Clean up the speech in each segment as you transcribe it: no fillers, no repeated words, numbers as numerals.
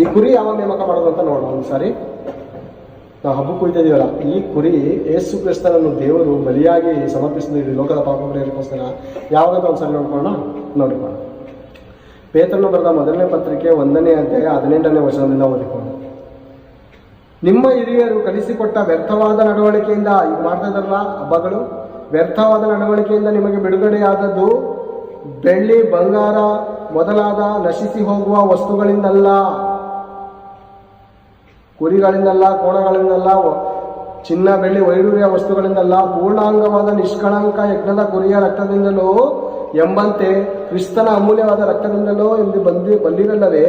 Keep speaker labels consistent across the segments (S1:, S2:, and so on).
S1: ಈ ಕುರಿ ಯಾವಾಗ ನೇಮಕ ಮಾಡೋದು ಅಂತ ನೋಡೋಣ ಒಂದ್ಸಾರಿ. ನಾವು ಹಬ್ಬ ಕುಯ್ತಾ ಇದೀವಲ್ಲ, ಈ ಕುರಿ ಯೇಸು ಕ್ರಿಸ್ತನನ್ನು ದೇವರು ಬಲಿಯಾಗಿ ಸಮರ್ಪಿಸಿದ ಲೋಕದ ಪಾಪ ಪರಿಹಾರಕ್ಕೋಸ್ಕರ ಯಾವಾಗಂತ ಒಂದ್ಸರಿ ನೋಡಿಕೊಳ್ಳೋಣ. ಪೇತ್ರನು ಬರೆದ ಮೊದಲನೇ ಪತ್ರಿಕೆ 1ನೇ ಅಧ್ಯಾಯ 18ನೇ ವಚನದಿಂದ ಓದಿಕೊಂಡು, ನಿಮ್ಮ ಹಿರಿಯರು ಕಲಿಸಿಕೊಟ್ಟ ವ್ಯರ್ಥವಾದ ನಡವಳಿಕೆಯಿಂದ, ಈಗ ಮಾಡ್ತಾ ಇದ್ದಾರಲ್ಲ ಹಬ್ಬಗಳು, ವ್ಯರ್ಥವಾದ ನಡವಳಿಕೆಯಿಂದ ನಿಮಗೆ ಬಿಡುಗಡೆಯಾದದ್ದು ಬೆಳ್ಳಿ ಬಂಗಾರ ಮೊದಲಾದ ನಶಿಸಿ ಹೋಗುವ ವಸ್ತುಗಳಿಂದಲ್ಲ, ಕುರಿಗಳಿಂದಲ್ಲ, ಕೋಣಗಳಿಂದಲ್ಲ, ಚಿನ್ನ ಬೆಳ್ಳಿ ವೈಡೂರ್ಯ ವಸ್ತುಗಳಿಂದಲ್ಲ, ಪೂರ್ಣಾಂಗವಾದ ನಿಷ್ಕಳಂಕ ಯಜ್ಞದ ಕುರಿಯ ರಕ್ತದಿಂದಲೋ ಎಂಬಂತೆ ಕ್ರಿಸ್ತನ ಅಮೂಲ್ಯವಾದ ರಕ್ತದಿಂದಲೋ ಎಂದು ಬಂದಿರಲ್ಲವೇ,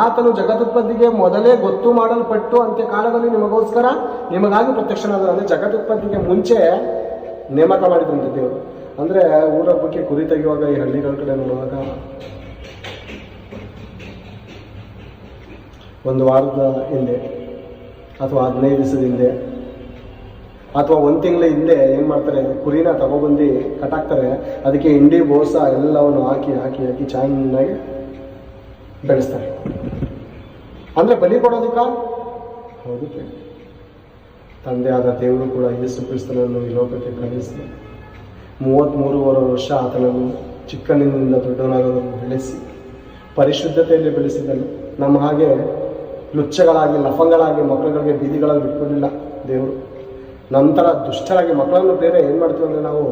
S1: ಆತನು ಜಗದುತ್ಪತ್ತಿಗೆ ಮೊದಲೇ ಗೊತ್ತು ಮಾಡಲ್ಪಟ್ಟು ಅಂತ್ಯಕಾಲದಲ್ಲಿ ನಿಮಗೋಸ್ಕರ ನಿಮಗಾಗಿ ಪ್ರತ್ಯಕ್ಷನಾದ. ಅಂದರೆ ಜಗದುತ್ಪತ್ತಿಗೆ ಮುಂಚೆ ನೇಮಕ ಮಾಡಿದಂತೆ ದೇವರು. ಅಂದರೆ ಊರಬ್ಬಕ್ಕೆ ಕುರಿ ತೆಗೆಯುವಾಗ ಈ ಹಳ್ಳಿಗಳ ಕಡೆ ನೋಡುವಾಗ ಒಂದು ವಾರದ ಹಿಂದೆ ಅಥವಾ 15 ದಿವಸದ ಹಿಂದೆ ಅಥವಾ 1 ತಿಂಗಳ ಹಿಂದೆ ಏನು ಮಾಡ್ತಾರೆ, ಕುರಿನ ತಗೊಬಂದು ಕಟ್ಟಾಕ್ತಾರೆ. ಅದಕ್ಕೆ ಹಿಂಡಿ ಬೋಸ ಎಲ್ಲವನ್ನು ಹಾಕಿ ಹಾಕಿ ಹಾಕಿ ಚೆನ್ನಾಗಿ ಬೆಳೆಸ್ತಾರೆ. ಅಂದರೆ ಬಲಿ ಕೊಡೋದಕ್ಕ ಹೌದು. ತಂದೆ ಆದ ದೇವರು ಕೂಡ ಯೇಸು ಕ್ರಿಸ್ತನನ್ನು ಈ ಲೋಕಕ್ಕೆ ಕಳಿಸಿ 33 ವರ್ಷ ಆತನನ್ನು ಚಿಕ್ಕನಿಂದ ದೊಡ್ಡವನಾಗೋದನ್ನು ಬೆಳೆಸಿ ಪರಿಶುದ್ಧತೆಯಲ್ಲಿ ಬೆಳೆಸಿದನು. ನಮ್ಮ ಹಾಗೆ ಲುಚ್ಚಗಳಾಗಿ ಲಫಂಗಳಾಗಿ ಮಕ್ಕಳುಗಳಿಗೆ ಬೀದಿಗಳಲ್ಲಿ ಬಿಟ್ಕೊಡಲಿಲ್ಲ ದೇವರು. ನಮ್ಮ ಥರ ದುಷ್ಟರಾಗಿ ಮಕ್ಕಳನ್ನು ಬೇರೆ ಏನು ಮಾಡ್ತೀವಿ ಅಂದರೆ ನಾವು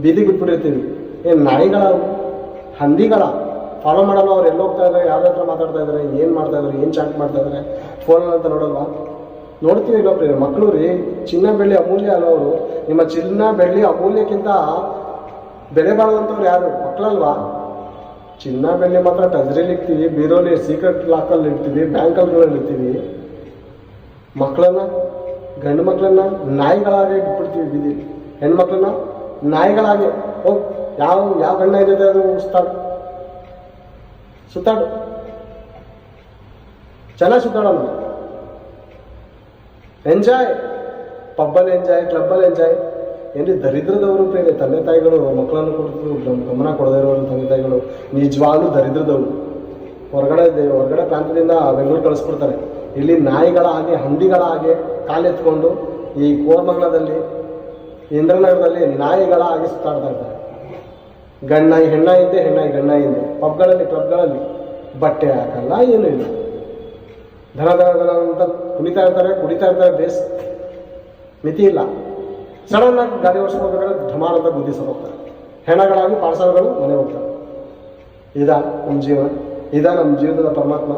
S1: ಬೀದಿಗೆ ಬಿಟ್ಬಿಟ್ಟಿರ್ತೀವಿ. ಏನು ನಾಯಿಗಳ ಹಂದಿಗಳ ಫಾಲೋ ಮಾಡಲ್ಲ. ಅವ್ರು ಎಲ್ಲಿ ಹೋಗ್ತಾ ಇದ್ದಾರೆ, ಯಾರ ಹತ್ರ ಮಾತಾಡ್ತಾ ಇದ್ದಾರೆ, ಏನು ಮಾಡ್ತಾ ಇದ್ದಾರೆ, ಏನು ಚಾಟ್ ಮಾಡ್ತಾ ಇದ್ದಾರೆ ಫೋನಲ್ಲಿ ಅಂತ ನೋಡಲ್ವಾ? ನೋಡ್ತೀವಿ ಇಲ್ಲೊಬ್ರಿ ಮಕ್ಕಳು ರೀ. ಚಿನ್ನ ಬೆಳ್ಳಿ ಅಮೂಲ್ಯ ಅಲ್ಲ ಅವರು. ನಿಮ್ಮ ಚಿನ್ನ ಬೆಳ್ಳಿ ಅಮೂಲ್ಯಕ್ಕಿಂತ ಬೆಲೆ ಬಾಳುವಂಥವ್ರು ಯಾರು? ಮಕ್ಕಳಲ್ವಾ? ಚಿನ್ನ ಬೆಳ್ಳಿ ಮಾತ್ರ ಟಜರಿಲಿ ಇಡ್ತೀವಿ, ಬೀರೋಲಿ ಸೀಕ್ರೆಟ್ ಲಾಕಲ್ಲಿ ಇಡ್ತೀವಿ, ಬ್ಯಾಂಕಲ್ಗಳಲ್ಲಿ ಇಡ್ತೀವಿ. ಮಕ್ಕಳನ್ನ, ಗಂಡು ಮಕ್ಕಳನ್ನ ನಾಯಿಗಳಾಗೆ ಬಿಟ್ಬಿಡ್ತೀವಿ ಬೀದಿ. ಹೆಣ್ಮಕ್ಳನ್ನ ನಾಯಿಗಳಾಗೆ ಹೋಗಿ ಯಾವ ಗಂಡ ಇದೆ ಅದು ಸುತ್ತಾಡು ಚೆನ್ನಾಗಿ ಸುತ್ತಾಡೋಣ. ಎಂಜಾಯ್, ಪಬ್ಬಲ್ಲಿ ಎಂಜಾಯ್, ಕ್ಲಬ್ಬಲ್ಲಿ ಎಂಜಾಯ್. ಏನ್ರಿ ದರಿದ್ರದವರು ಬೇರೆ ತಂದೆ ತಾಯಿಗಳು ಮಕ್ಕಳನ್ನು ಕೊಡ್ತಿದ್ರು, ಗಮನ ಕೊಡದೇ ಇರೋರು ತಂದೆ ತಾಯಿಗಳು ನಿಜವಾಗ್ಲೂ ದರಿದ್ರದವರು. ಹೊರಗಡೆ ಪ್ರಾಂತ್ಯದಿಂದ ಬೆಂಗಳೂರು ಕಳಿಸ್ಬಿಡ್ತಾರೆ. ಇಲ್ಲಿ ನಾಯಿಗಳ ಹಾಗೆ ಹಂದಿಗಳ ಹಾಗೆ ಕಾಲೆತ್ಕೊಂಡು ಈ ಕೋರ್ಮಂಗಲದಲ್ಲಿ ಇಂದ್ರನಗರದಲ್ಲಿ ನಾಯಿಗಳ ಹಾಗೆ ಸುತ್ತಾಡ್ತಾ ಇರ್ತಾರೆ. ಗಣ್ಣಾಯಿ ಹೆಣ್ಣಾಯಿ ಹಿಂದೆ, ಹೆಣ್ಣಾಯಿ ಗಣ್ಣಾಯಿ ಹಿಂದೆ. ಪಬ್ಗಳಲ್ಲಿ ಕ್ಲಬ್ಗಳಲ್ಲಿ ಬಟ್ಟೆ ಹಾಕಲ್ಲ, ಏನೂ ಇಲ್ಲ. ಧನ ಅಂತ ಕುಣಿತಾ ಇರ್ತಾರೆ, ಬೇಸ್ ಮಿತಿ ಇಲ್ಲ. ಸಡನ್ ಆಗಿ ಗಾಡಿ ಓಡಿಸ್ಕೋಬೇಕಾದ್ರೆ ಢಮಾರ್ ಅಂತ ಗುದ್ದಿಸ ಹೋಗ್ತಾರೆ. ಹೆಣಗಳಾಗಿ ಪಾರ್ಸಲ್ಗಳು ಮನೆ ಹೋಗ್ತಾರೆ. ಇದಾ ನಮ್ಮ ಜೀವನ, ಇದಾ ನಮ್ಮ ಜೀವನದ ಪರಮಾತ್ಮ.